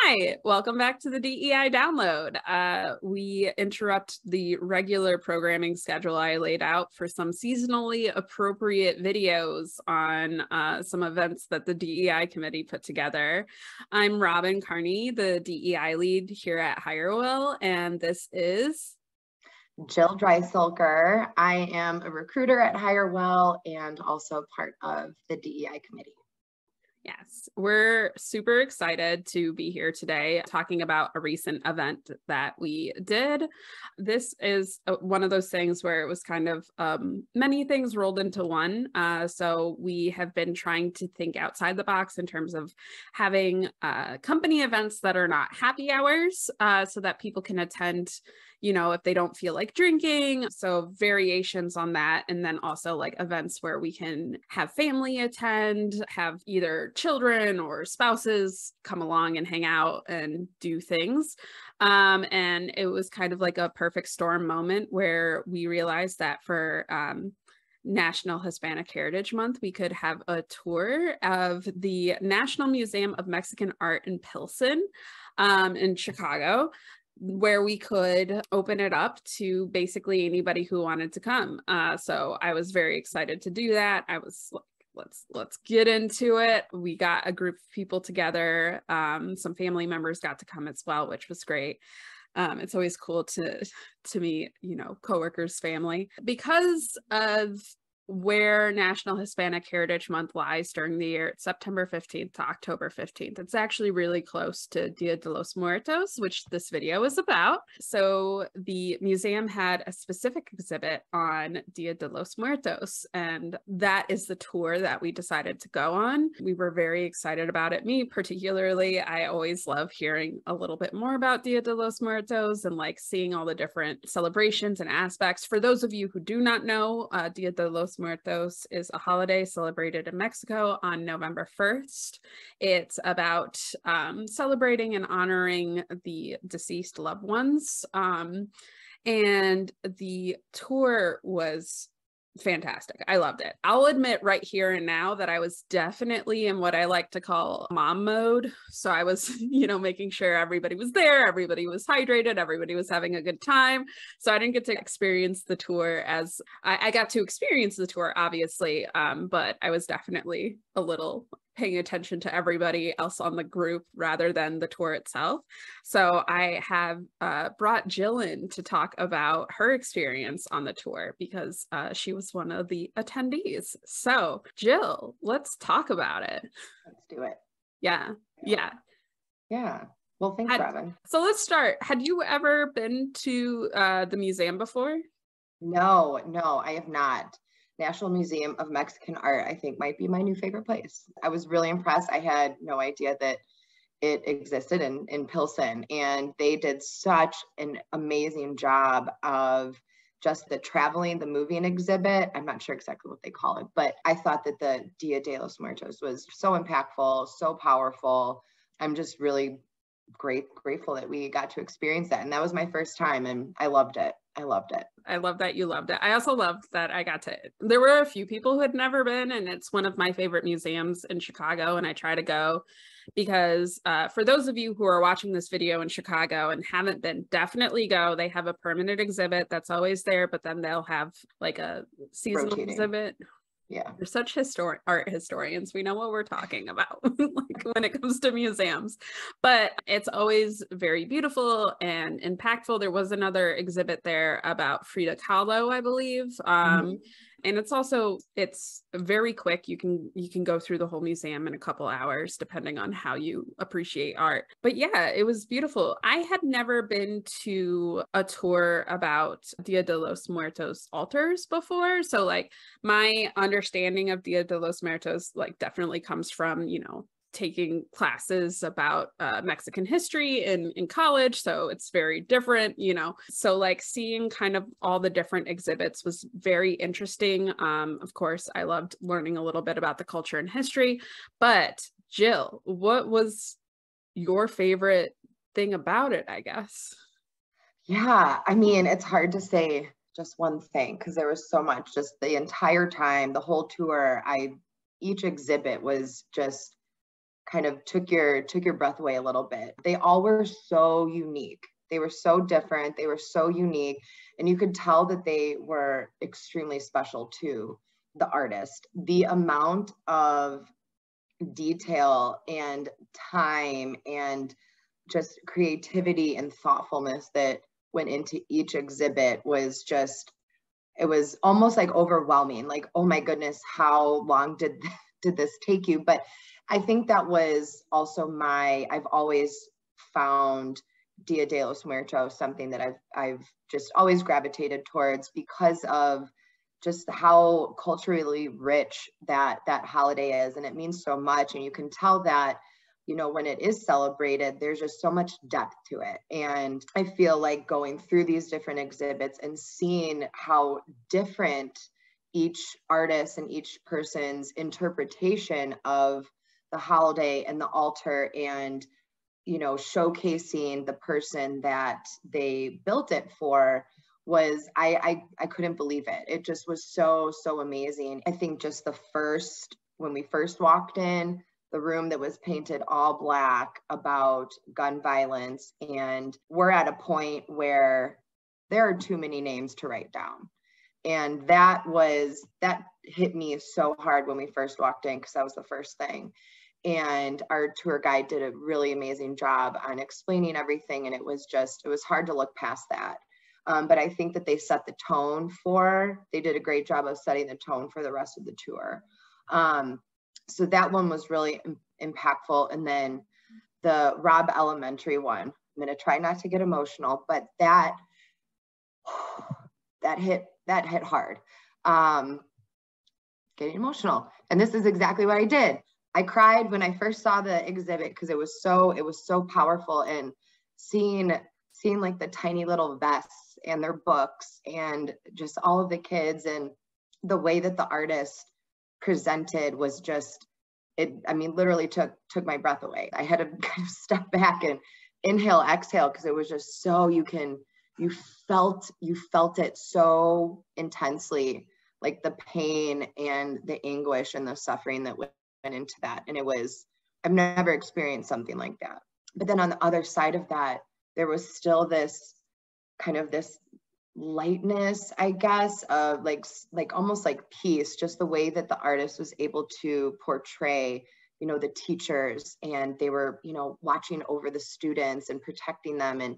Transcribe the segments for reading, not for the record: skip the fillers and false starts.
Hi, welcome back to the DEI download. We interrupt the regular programming schedule I laid out for some seasonally appropriate videos on some events that the DEI committee put together. I'm Robyn Carney, the DEI lead here at Hirewell, and this is Jill Dreisilker. I am a recruiter at Hirewell and also part of the DEI committee. Yes, we're super excited to be here today talking about a recent event that we did. This is one of those things where it was kind of many things rolled into one. So we have been trying to think outside the box in terms of having company events that are not happy hours so that people can attend, you know, if they don't feel like drinking. So variations on that. And then also like events where we can have family attend, have either children or spouses come along and hang out and do things. And it was kind of like a perfect storm moment where we realized that for National Hispanic Heritage Month, we could have a tour of the National Museum of Mexican Art in Pilsen in Chicago, where we could open it up to basically anybody who wanted to come. So I was very excited to do that. I was like, let's get into it. We got a group of people together. Some family members got to come as well, which was great. It's always cool to meet, you know, coworkers, family. Because of where National Hispanic Heritage Month lies during the year, it's September 15th to October 15th. It's actually really close to Dia De Los Muertos, which this video is about. So the museum had a specific exhibit on Dia De Los Muertos, and that is the tour that we decided to go on. We were very excited about it. Me particularly, I always love hearing a little bit more about Dia De Los Muertos and like seeing all the different celebrations and aspects. For those of you who do not know, Dia De Los Muertos is a holiday celebrated in Mexico on November 1st. It's about celebrating and honoring the deceased loved ones. And the tour was fantastic. I loved it. I'll admit right here and now that I was definitely in what I like to call mom mode. So I was, you know, making sure everybody was there, everybody was hydrated, everybody was having a good time. So I didn't get to experience the tour as I got to experience the tour, obviously, but I was definitely a little paying attention to everybody else on the group rather than the tour itself. So I have brought Jill in to talk about her experience on the tour because she was one of the attendees. So Jill, let's talk about it. Let's do it. Yeah. Well, thanks, Robyn. So let's start. Had you ever been to the museum before? No, I have not. National Museum of Mexican Art, I think, might be my new favorite place. I was really impressed. I had no idea that it existed in Pilsen, and they did such an amazing job of just the moving exhibit. I'm not sure exactly what they call it, but I thought that the Dia De Los Muertos was so impactful, so powerful. I'm just really grateful that we got to experience that. And that was my first time, and I loved it. I love that you loved it. I also loved that there were a few people who had never been, and it's one of my favorite museums in Chicago, and I try to go because for those of you who are watching this video in Chicago and haven't been, definitely go. They have a permanent exhibit that's always there, but then they'll have like a seasonal exhibit. Yeah, we're such art historians. We know what we're talking about like when it comes to museums, but it's always very beautiful and impactful. There was another exhibit there about Frida Kahlo, I believe. And it's very quick. You can go through the whole museum in a couple hours, depending on how you appreciate art. But yeah, it was beautiful. I had never been to a tour about Dia de los Muertos altars before. So like my understanding of Dia de los Muertos like definitely comes from, you know, taking classes about Mexican history in college, so it's very different, you know. So like seeing kind of all the different exhibits was very interesting. Of course, I loved learning a little bit about the culture and history. But Jill, what was your favorite thing about it, I guess? Yeah, I mean, it's hard to say just one thing because there was so much. Just the entire time, the whole tour, each exhibit was just kind of took your breath away a little bit. They all were so unique. They were so different. They were so unique. And you could tell that they were extremely special to the artist. The amount of detail and time and just creativity and thoughtfulness that went into each exhibit was just, it was almost like overwhelming. Like, oh my goodness, how long did this take you? But I think that was also I've always found Dia De Los Muertos something that I've just always gravitated towards because of just how culturally rich that holiday is. And it means so much. And you can tell that, you know, when it is celebrated, there's just so much depth to it. And I feel like going through these different exhibits and seeing how different each artist and each person's interpretation of the holiday and the altar, and, you know, showcasing the person that they built it for, was, I couldn't believe it. It just was so amazing. I think just when we first walked in, the room that was painted all black about gun violence, and we're at a point where there are too many names to write down. And that hit me so hard when we first walked in, because that was the first thing. And our tour guide did a really amazing job on explaining everything. And it was hard to look past that. But I think that they did a great job of setting the tone for the rest of the tour. So that one was really impactful. And then the Robb Elementary one, I'm going to try not to get emotional, but that hit hard. Getting emotional. And this is exactly what I did. I cried when I first saw the exhibit because it was so powerful, and seeing like the tiny little vests and their books and just all of the kids, and the way that the artist presented was just, literally took my breath away. I had to kind of step back and inhale, exhale, because it was just so, you felt it so intensely, like the pain and the anguish and the suffering that went into that. And I've never experienced something like that. But then on the other side of that, there was still this kind of this lightness, I guess, of like almost like peace, just the way that the artist was able to portray, you know, the teachers, and they were, you know, watching over the students and protecting them. And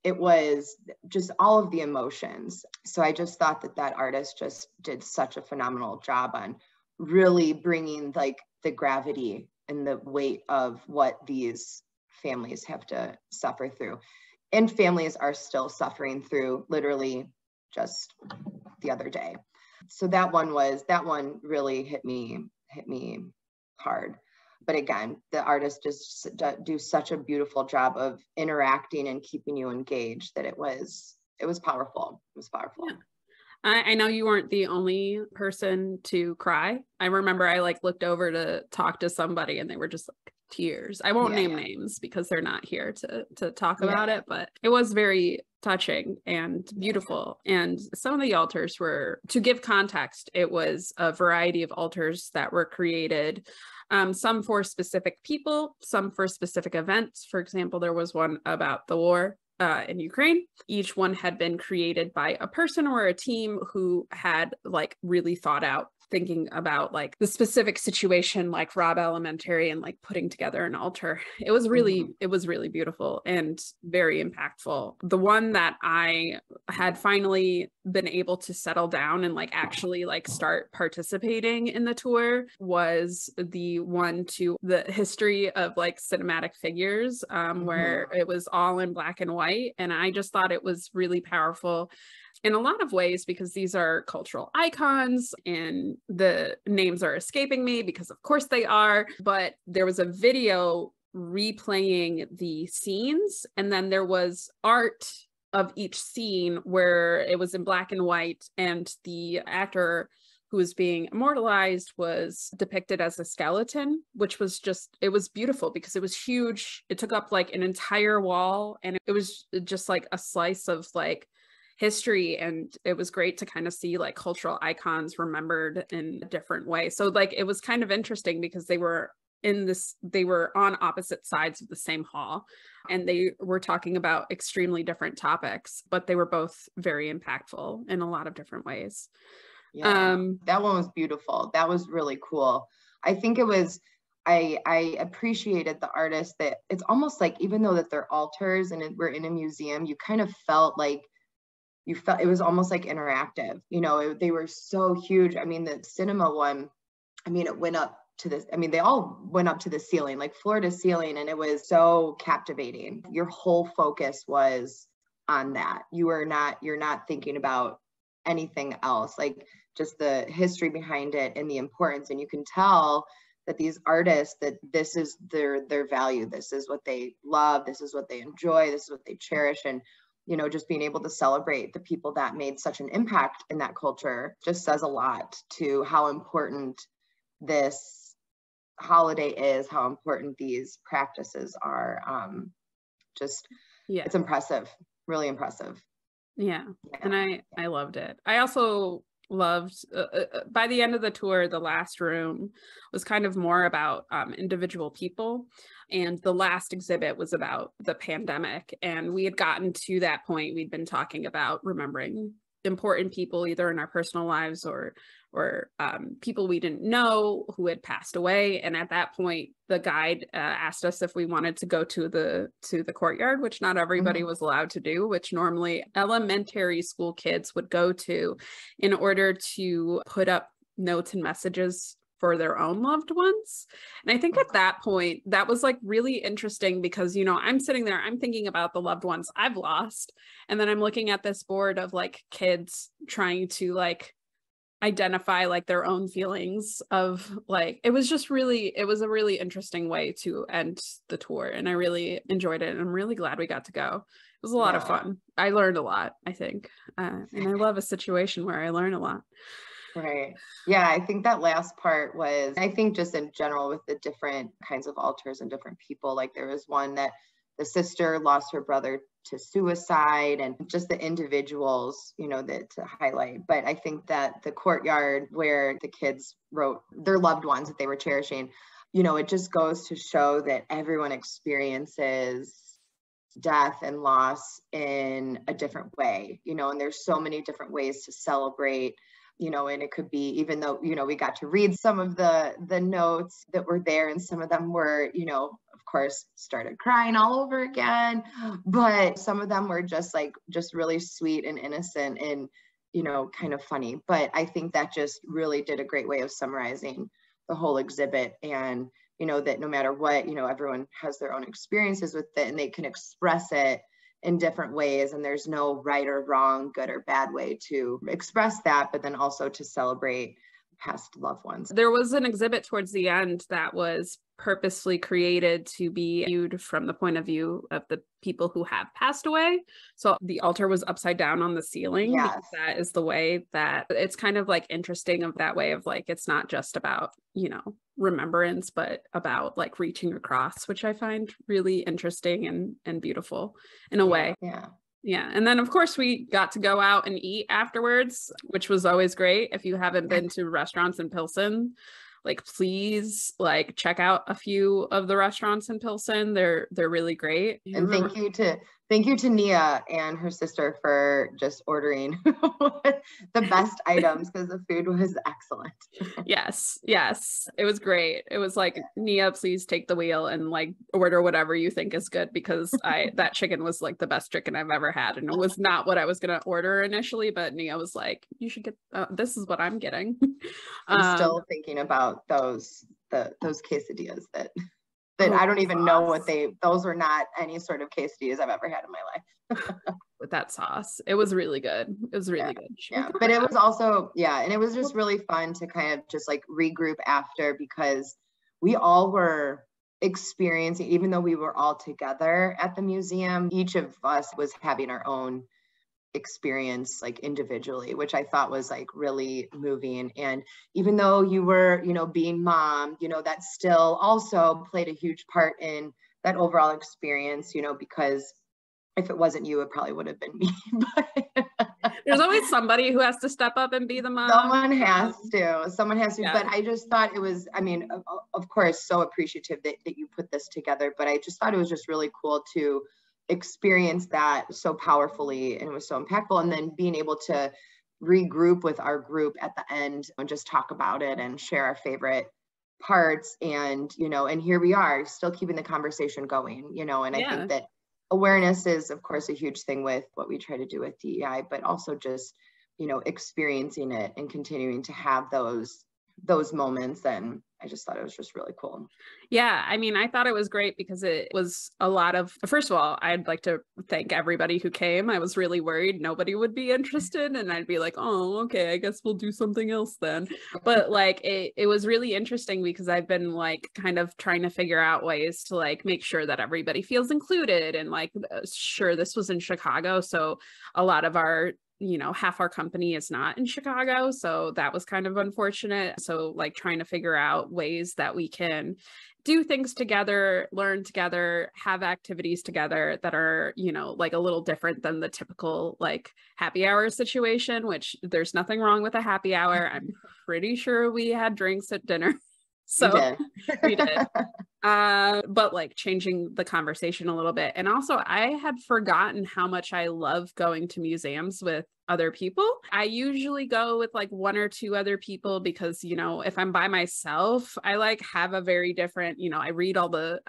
it was just all of the emotions. So I just thought that artist just did such a phenomenal job on really bringing like the gravity and the weight of what these families have to suffer through. And families are still suffering through, literally just the other day. So that one really hit me hard. But again, the artists just do such a beautiful job of interacting and keeping you engaged that it was powerful. It was powerful. Yeah. I know you weren't the only person to cry. I remember I like looked over to talk to somebody and they were just like tears. I won't name names because they're not here to talk about it, but it was very touching and beautiful. And some of the altars were, to give context, it was a variety of altars that were created, some for specific people, some for specific events. For example, there was one about the war in Ukraine. Each one had been created by a person or a team who had like really thought out, thinking about like the specific situation, like Robb Elementary, and like putting together an altar. It was really beautiful and very impactful. The one that I had finally been able to settle down and like actually like start participating in the tour was the one to the history of like cinematic figures, where it was all in black and white. And I just thought it was really powerful in a lot of ways because these are cultural icons, and the names are escaping me because of course they are, but there was a video replaying the scenes, and then there was art of each scene where it was in black and white, and the actor who was being immortalized was depicted as a skeleton, which was just, it was beautiful because it was huge. It took up like an entire wall, and it was just like a slice of like history, and it was great to kind of see like cultural icons remembered in a different way. So like it was kind of interesting because they were they were on opposite sides of the same hall, and they were talking about extremely different topics, but they were both very impactful in a lot of different ways. Yeah, that one was beautiful. That was really cool. I think it was, I appreciated the artists that it's almost like, even though that they're altars and we're in a museum, you kind of felt like, it was almost like interactive, they were so huge. I mean, the cinema one, I mean, it went up to this, I mean, they all went up to the ceiling, like floor to ceiling, and it was so captivating. Your whole focus was on that. You're not thinking about anything else, like just the history behind it and the importance. And you can tell that these artists, that this is their value, this is what they love, this is what they enjoy, this is what they cherish. And just being able to celebrate the people that made such an impact in that culture just says a lot to how important this holiday is, how important these practices are. It's impressive, really impressive. Yeah. And I loved it. I also loved, by the end of the tour, the last room was kind of more about individual people. And the last exhibit was about the pandemic. And we had gotten to that point. We'd been talking about remembering important people, either in our personal lives or people we didn't know who had passed away. And at that point, the guide asked us if we wanted to go to the courtyard, which not everybody was allowed to do, which normally elementary school kids would go to in order to put up notes and messages for their own loved ones. And I think at that point, that was like really interesting because, I'm sitting there, I'm thinking about the loved ones I've lost. And then I'm looking at this board of like kids trying to like identify like their own feelings of like, it was a really interesting way to end the tour. And I really enjoyed it. And I'm really glad we got to go. It was a lot of fun. I learned a lot, I think. And I love a situation where I learn a lot. Right. Yeah, I think that last part was, I think just in general with the different kinds of altars and different people, like there was one that the sister lost her brother to suicide, and just the individuals, that to highlight. But I think that the courtyard where the kids wrote their loved ones that they were cherishing, it just goes to show that everyone experiences death and loss in a different way, and there's so many different ways to celebrate. And it could be, even though, we got to read some of the notes that were there, and some of them were, of course, started crying all over again, but some of them were just really sweet and innocent and, kind of funny. But I think that just really did a great way of summarizing the whole exhibit. And, that no matter what, everyone has their own experiences with it, and they can express it in different ways, and there's no right or wrong, good or bad way to express that, but then also to celebrate past loved ones. There was an exhibit towards the end that was purposely created to be viewed from the point of view of the people who have passed away. So the altar was upside down on the ceiling. Yes. Because that is the way that it's kind of like interesting of that way of like, it's not just about, remembrance, but about like reaching across, which I find really interesting and beautiful in a way. Yeah. Yeah. And then of course we got to go out and eat afterwards, which was always great. If you haven't been to restaurants in Pilsen, like please like check out a few of the restaurants in Pilsen. They're really great. And thank you to Nia and her sister for just ordering the best items, because the food was excellent. Yes. It was great. It was like, Nia, please take the wheel and like order whatever you think is good, because that chicken was like the best chicken I've ever had. And it was not what I was going to order initially, but Nia was like, you should get, this is what I'm getting. I'm still thinking about those quesadillas that I don't even know what those were not any sort of quesadillas I've ever had in my life. With that sauce. It was really good. It was really good. Yeah, but it was also, and it was just really fun to kind of just like regroup after, because we all were experiencing, even though we were all together at the museum, each of us was having our own experience like individually, which I thought was like really moving. And even though you were, being mom, that still also played a huge part in that overall experience, because if it wasn't you, it probably would have been me. There's always somebody who has to step up and be the mom. Someone has to, Yeah. but I just thought it was, I mean, of course, so appreciative that you put this together, but I just thought it was just really cool to experience that so powerfully, and it was so impactful. And then being able to regroup with our group at the end and just talk about it and share our favorite parts. And, and here we are still keeping the conversation going, and I think that awareness is, of course, a huge thing with what we try to do with DEI, but also just, experiencing it and continuing to have those moments. And I just thought it was just really cool. Yeah. I mean, I thought it was great because it was a lot of, first of all, I'd like to thank everybody who came. I was really worried nobody would be interested, and I'd be like, oh, okay, I guess we'll do something else then. But like, it was really interesting because I've been like kind of trying to figure out ways to like make sure that everybody feels included. And like, sure, this was in Chicago, so a lot of our half our company is not in Chicago. So that was kind of unfortunate. So like trying to figure out ways that we can do things together, learn together, have activities together that are, like a little different than the typical like happy hour situation, which there's nothing wrong with a happy hour. I'm pretty sure we had drinks at dinner. So we did. But like changing the conversation a little bit. And also I had forgotten how much I love going to museums with other people. I usually go with like one or two other people because, if I'm by myself, I like have a very different, I read all the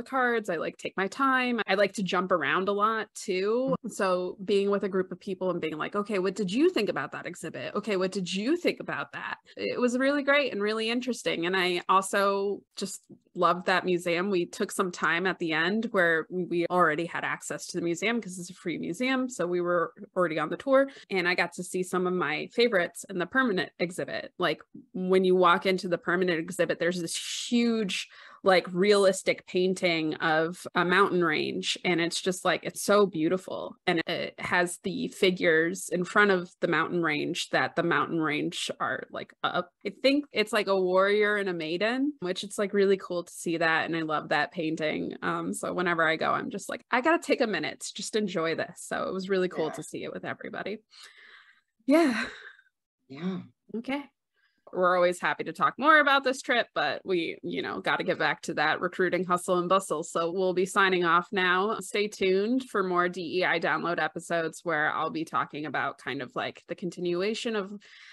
cards. I like take my time. I like to jump around a lot too. So being with a group of people and being like, okay, what did you think about that exhibit? Okay, what did you think about that? It was really great and really interesting. And I also just loved that museum. We took some time at the end where we already had access to the museum because it's a free museum. So we were already on the tour, and I got to see some of my favorites in the permanent exhibit. Like when you walk into the permanent exhibit, there's this huge, like realistic painting of a mountain range. And it's just like, it's so beautiful. And it has the figures in front of the mountain range that the mountain range are like up. I think it's like a warrior and a maiden, which it's like really cool to see that. And I love that painting. So whenever I go, I'm just like, I got to take a minute to just enjoy this. So it was really cool to see it with everybody. Yeah. Okay. We're always happy to talk more about this trip, but we, got to get back to that recruiting hustle and bustle. So we'll be signing off now. Stay tuned for more DEI download episodes where I'll be talking about kind of like the continuation of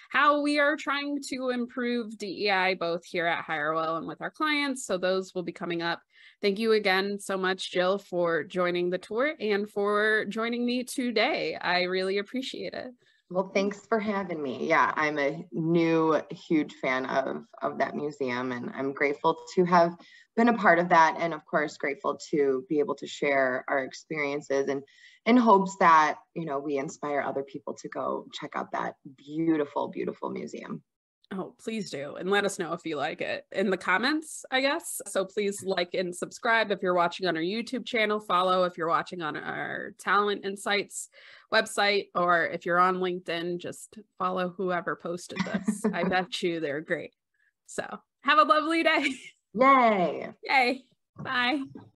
how we are trying to improve DEI both here at Hirewell and with our clients. So those will be coming up. Thank you again so much, Jill, for joining the tour and for joining me today. I really appreciate it. Well, thanks for having me. Yeah, I'm a new, huge fan of that museum, and I'm grateful to have been a part of that. And of course, grateful to be able to share our experiences, and in hopes that, we inspire other people to go check out that beautiful, beautiful museum. Oh, please do. And let us know if you like it in the comments, I guess. So please like and subscribe if you're watching on our YouTube channel, follow if you're watching on our Talent Insights website, or if you're on LinkedIn, just follow whoever posted this. I bet you they're great. So have a lovely day. Yay. Yay. Bye.